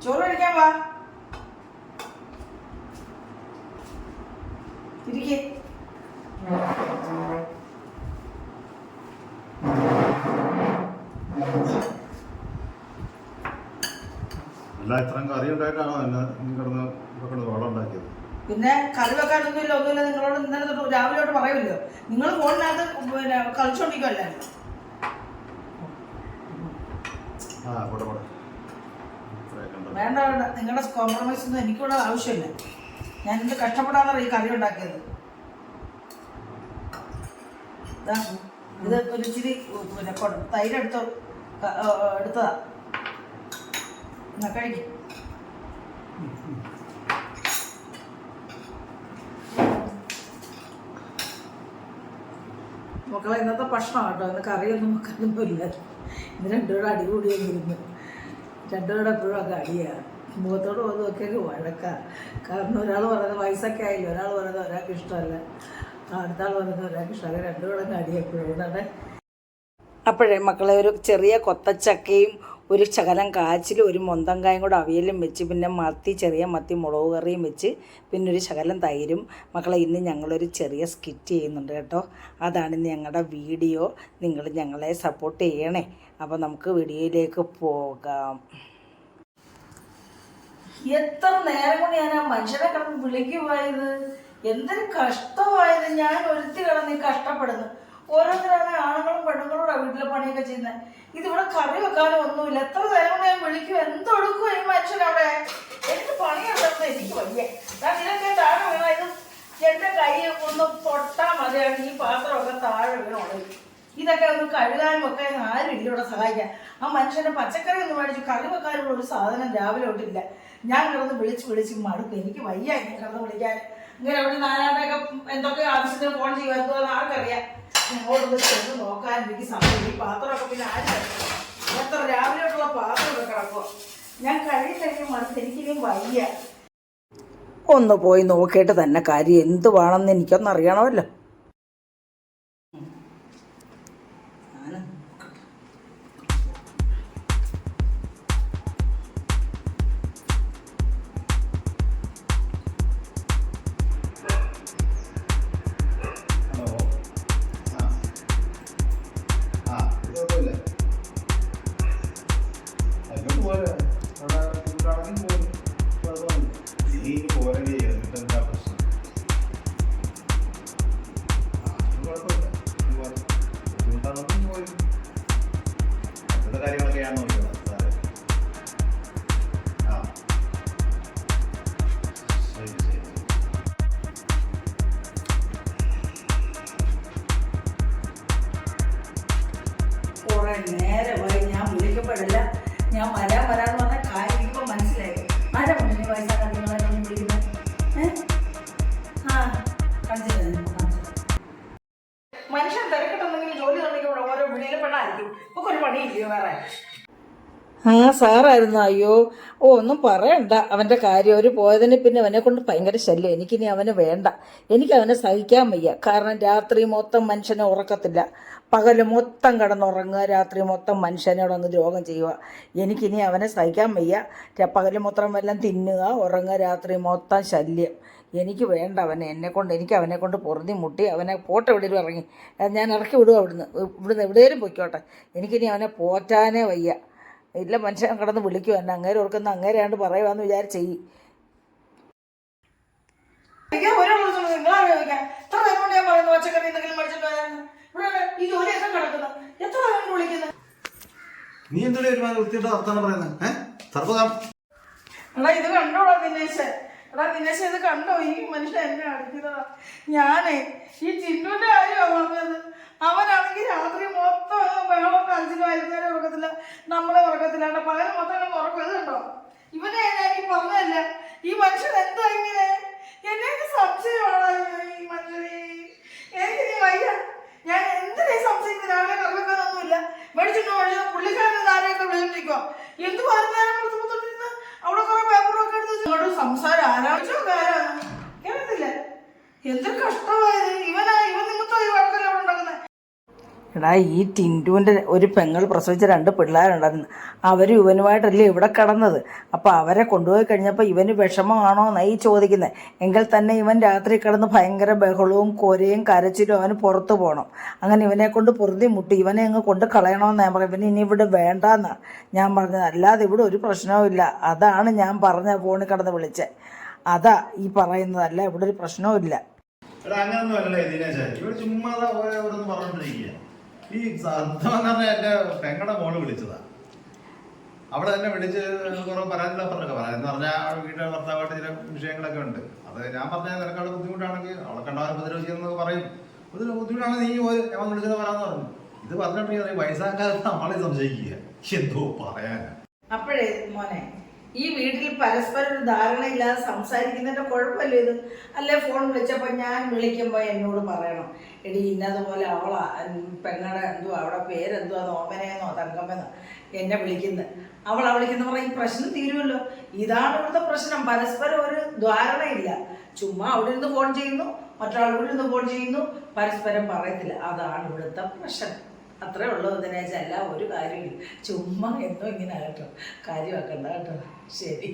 ചോറ് കഴിക്കാൻ വാ. ഇരിക്കേ. പിന്നെ കറി വെക്കാനൊന്നുമില്ല, ഒന്നുമില്ല. നിങ്ങളോട് ഇന്നലെ തൊട്ട് രാവിലെ തൊട്ട് പറയുമല്ലോ, നിങ്ങൾ ഫോണിനകത്ത് പിന്നെ കളിച്ചോണ്ടിരിക്കുമല്ലേ. വേണ്ട വേണ്ട, നിങ്ങളുടെ കോംപ്രമൈസ് ഒന്നും എനിക്കൂടെ ആവശ്യമില്ല. ഞാൻ എന്ത് കഷ്ടപ്പെടാന്നാണ് ഈ കറി ഉണ്ടാക്കിയത്. ഇത് ഒരു ഇച്ചിരി പിന്നെ തൈര് എടുത്തതാ. എന്നാ കഴിക്കും. മക്കളെ ഇന്നത്തെ ഭക്ഷണം കേട്ടോ. ഇന്ന് കറിയൊന്നും വെക്കാനൊന്നുമില്ല. ഇന്ന് രണ്ടുപേരുടെ അടികൂടിയെന്നിരുന്നു. രണ്ടുപേരുടെ എപ്പോഴും ഒക്കെ അടിയാണ്. മുഖത്തോട് പോകുന്നതൊക്കെ വഴക്കാം. കാരണം ഒരാൾ പറയുന്നത് വയസ്സൊക്കെ ആയില്ല, ഒരാൾ പറയുന്നത് ഒരാൾക്ക് ഇഷ്ടമല്ല, അടുത്ത ആൾ പറയുന്നത് ഒരാൾക്ക് ഇഷ്ടമല്ല. രണ്ടുപേരുടെ അടി എപ്പോഴും ഇതാണ്. അപ്പോഴേ മക്കളെ ഒരു ചെറിയ കൊത്തച്ചക്കയും ഒരു ശകലം കാച്ചിലും ഒരു മൊന്തങ്കായും കൂടെ അവിയലും വെച്ച്, പിന്നെ ചെറിയ മത്തി മുളക് കറിയും വെച്ച്, പിന്നെ ഒരു ശകലം തൈരും. മക്കളെ ഇന്ന് ഞങ്ങളൊരു ചെറിയ സ്കിറ്റ് ചെയ്യുന്നുണ്ട് കേട്ടോ. അതാണ് ഇന്ന് ഞങ്ങളുടെ വീഡിയോ. നിങ്ങൾ ഞങ്ങളെ സപ്പോർട്ട് ചെയ്യണേ. അപ്പോൾ നമുക്ക് വീഡിയോയിലേക്ക് പോകാം. എത്ര നേരം കൊണ്ട് ഞാൻ ആ മനുഷ്യനെ കിടന്ന് വിളിക്കുമായത്. എന്തൊരു കഷ്ടമായത്. ഞാൻ ഒരുത്തി കിടന്ന് കഷ്ടപ്പെടുന്നു. ഓരോരുത്തരാണ് ആണുങ്ങളും പെണ്ണുങ്ങളോടാ വീട്ടിലെ പണിയൊക്കെ ചെയ്യുന്നത്. ഇതിവിടെ കറി വെക്കാനും ഒന്നുമില്ല. എത്ര നേരം കൊണ്ട് ഞാൻ വിളിക്കും. എന്തൊടുക്കും ഈ മനുഷ്യനവിടെ? എന്ത് പണിയുണ്ടെന്ന് എനിക്ക് വയ്യ. ഇതിനൊക്കെ താഴെ വീണ ഇത് എൻ്റെ കൈ ഒന്ന് തൊട്ടാൽ മതിയാണ് ഈ പാത്രമൊക്കെ താഴെ വീണുള്ളത്. ഇതൊക്കെ ഒന്ന് കഴുകാനും ഒക്കെ ആരും ഇല്ല ഇവിടെ സഹായിക്കാൻ. ആ മനുഷ്യനെ പച്ചക്കറി ഒന്ന് മേടിച്ചു കറി വെക്കാനുള്ള ഒരു സാധനം രാവിലെ തൊട്ടില്ല. ഞാൻ കിടന്ന് വിളിച്ച് മടുക്കും. എനിക്ക് വയ്യ ഇങ്ങനെ കിടന്ന് വിളിക്കാൻ. ഇങ്ങനെ അവിടെ നാലാണ്ടൊക്കെ എന്തൊക്കെ ആവശ്യത്തിന് ഫോൺ ചെയ്യുമെന്ന് ആർക്കറിയാം. ഞങ്ങളോടൊന്ന് ചെന്ന് നോക്കാൻ എനിക്ക് സമയം. ഈ പാത്രമൊക്കെ പിന്നെ ആരും എത്ര രാവിലെയുള്ള പാത്രമൊക്കെ കിടക്കുക. ഞാൻ കഴിയില്ലെങ്കിൽ മടുത്ത് എനിക്കിനിയും വയ്യ. ഒന്ന് പോയി നോക്കിയിട്ട് തന്നെ കാര്യം എന്തുവാണെന്ന് എനിക്കൊന്നറിയണമല്ലോ. നേരമായി ഞാൻ വിളിക്കപ്പെടില്ല. ഞാൻ വരാന്ന് പറഞ്ഞ കാര്യം ഇപ്പൊ മനസ്സിലായി. ആരാ മുന്നിൽ വയസ്സാക്കാൻ നിങ്ങളെ വിളിക്കുന്നത്? മനുഷ്യൻ തിരക്കിട്ടുണ്ടെങ്കിൽ ജോലി തുടങ്ങിയപ്പോൾ ഓരോ വിളിയിലെ പെണ്ണായിരിക്കും. ഇപ്പൊ ഒരു പണിയില്ലയോ വേറെ? സാറായിരുന്നു. അയ്യോ ഒന്നും പറയണ്ട അവൻ്റെ കാര്യം. അവർ പോയതിന് പിന്നെ അവനെ കൊണ്ട് ഭയങ്കര ശല്യം. എനിക്കിനി അവന് വേണ്ട. എനിക്കവനെ സഹിക്കാൻ വയ്യ. കാരണം രാത്രി മൊത്തം മനുഷ്യനെ ഉറക്കത്തില്ല. പകല് മൊത്തം കിടന്നുറങ്ങുക, രാത്രി മൊത്തം മനുഷ്യനോടങ്ങ് ദ്രോഹം ചെയ്യുക. എനിക്കിനി അവനെ സഹിക്കാൻ വയ്യ. പകല് മൊത്തം വല്ലതും തിന്നുക, ഉറങ്ങുക, രാത്രി മൊത്തം ശല്യം. എനിക്ക് വേണ്ട അവനെ. എനിക്ക് അവനെ കൊണ്ട് പൊറുതി മുട്ടി. അവനെ പോട്ടെ, എവിടെയും ഇറങ്ങി ഞാൻ ഇറക്കി വിടുക. ഇവിടുന്ന് എവിടെയും പൊയ്ക്കോട്ടെ. എനിക്കിനി അവനെ പോറ്റാനേ വയ്യ. ഇല്ല മനുഷ്യൻ കിടന്ന് വിളിക്കും എന്നെ. അങ്ങേരെ ഓർക്കുന്ന അങ്ങേരെയാണ്ട് പറയുവാന്ന് വിചാരിച്ചേ. നീ എന്തിനാ വൃത്തിയുടെ വർത്താനം പറയുന്നത്? ഇത് കണ്ടോടാ ദിനേശ്. ദിനേശ് ഇത് കണ്ടോ? ഈ മനുഷ്യൻ എന്നെ അടിക്കുന്നതാ. ഞാനേ ഈ ചിന്നുവിന്റെ കാര്യമാണ് പറഞ്ഞത്. അവനാണെങ്കിൽ രാത്രി മൊത്തം വെള്ളം കളിച്ചിട്ട് വൈകുന്നേരം ഉറക്കത്തില്ല, നമ്മളെ ഉറക്കത്തില്ലാണ്ട് പകരം മൊത്തം ഉറക്കം. ഇത് കണ്ടോ? ഇവനെ ഞാൻ ഈ പറഞ്ഞതല്ല. ഈ മനുഷ്യൻ എന്താ ഇങ്ങനെ? എന്നെ സംശയമാണ് ഈ മനുഷ്യനെ. എനിക്കിനി വയ്യ. ഞാൻ എന്തിനാ സംശയിക്കുന്നത്? രാവിലെ കറിവെക്കാനൊന്നുമില്ല. മേടിച്ചിട്ടോ പുള്ളിക്കാരൻ ആരെയൊക്കെ വിളിച്ചിരിക്കോ? എന്ത് പറഞ്ഞാലും തൊട്ടിരുന്ന് അവിടെ കുറെ പേപ്പറൊക്കെ എടുത്ത് സംസാരം ആരാച്ചോ ആരാണ് കേൾക്കുന്നില്ല. എന്തൊരു കഷ്ടമായത്. ഇവൻ നിമിത്തം ഈ വഴക്കല്ല അവിടെ ഉണ്ടാക്കുന്നത്. എടാ ഈ ടിൻറ്റുവിൻ്റെ ഒരു പെങ്ങൾ പ്രസവിച്ച 2 പിള്ളേരുണ്ടായിരുന്നു. അവർ ഇവനുമായിട്ടല്ലേ ഇവിടെ കിടന്നത്. അപ്പോൾ അവരെ കൊണ്ടുപോയി കഴിഞ്ഞപ്പോൾ ഇവന് വിഷമമാണോ എന്നാണ് ഈ ചോദിക്കുന്നത്. എങ്കിൽ തന്നെ ഇവൻ രാത്രി കിടന്ന് ഭയങ്കര ബഹളവും കൊരയും കരച്ചിലും അവന് പുറത്ത് പോകണം. അങ്ങനെ ഇവനെ കൊണ്ട് പൊറുതി മുട്ടി ഇവനെ അങ്ങ് കൊണ്ട് കളയണമെന്ന് ഞാൻ പറഞ്ഞു. ഇവന് ഇനി ഇവിടെ വേണ്ടാന്നാണ് ഞാൻ പറഞ്ഞത്. അല്ലാതെ ഇവിടെ ഒരു പ്രശ്നവും ഇല്ല. അതാണ് ഞാൻ പറഞ്ഞ ഫോണിൽ കിടന്ന് വിളിച്ചത്. അതാ ഈ പറയുന്നതല്ല, ഇവിടെ ഒരു പ്രശ്നവും ഇല്ല. അങ്ങനൊന്നും അല്ലേ ദിനേശ്, ഇവിടെ ചുമ്മാ ഓരോന്ന് പറഞ്ഞോണ്ടിരിക്കുക. ഈ സത്യം എന്ന് പറഞ്ഞാൽ എന്റെ പെങ്ങളുടെ മോള് വിളിച്ചതാ. അവിടെ തന്നെ വിളിച്ച് കുറെ പരാതികളൊക്കെ പറയാം എന്ന് പറഞ്ഞാൽ വീട്ടിലെ ഭർത്താവായിട്ട് ചില വിഷയങ്ങളൊക്കെ ഉണ്ട്. അത് ഞാൻ പറഞ്ഞാൽ നിനക്കവിടെ ബുദ്ധിമുട്ടാണെങ്കിൽ അവളെ കണ്ടാൽ ഉപദ്രവിച്ചെന്നൊക്കെ പറയും. ബുദ്ധിമുട്ടാണെങ്കിൽ നീ ഞാൻ വിളിച്ചത് പറയാന്ന് പറഞ്ഞു. ഇത് പറഞ്ഞിട്ടുണ്ടെങ്കിൽ വയസ്സാക്കാലത്ത് നമ്മളെ സംശയിക്കുക. എന്തോ പറയാനാ. അപ്പോഴേ മോനെ, ഈ വീട്ടിൽ പരസ്പരം ഒരു ധാരണയില്ലാതെ സംസാരിക്കുന്നതിൻ്റെ കുഴപ്പമല്ലേ ഇത്? അല്ലേ ഫോൺ വിളിച്ചപ്പോൾ ഞാൻ വിളിക്കുമ്പോൾ എന്നോട് പറയണം, എടി ഇന്നതുപോലെ അവളാ പെങ്ങളുടെ എന്തുവാ അവിടെ പേരെന്തുവാ ഓമനയെന്നോ തങ്കമെന്നോ എന്നെ വിളിക്കുന്നത്. അവളാ വിളിക്കുന്ന പറഞ്ഞാൽ ഈ പ്രശ്നം തീരുമല്ലോ. ഇതാണ് ഇവിടുത്തെ പ്രശ്നം. പരസ്പരം ഒരു ധാരണയില്ല. ചുമ്മാ അവിടെ നിന്ന് ഫോൺ ചെയ്യുന്നു, മറ്റൊരാളിവിടെ നിന്ന് ഫോൺ ചെയ്യുന്നു, പരസ്പരം പറയത്തില്ല. അതാണ് ഇവിടുത്തെ പ്രശ്നം. അത്രേ ഉള്ളൂ ദിനേശ്. അല്ല ഒരു കാര്യമില്ല. ചുമ്മാ എന്നോ ഇങ്ങനെ കേട്ടോ കാര്യമാക്കണ്ട കേട്ടോ. ശരി.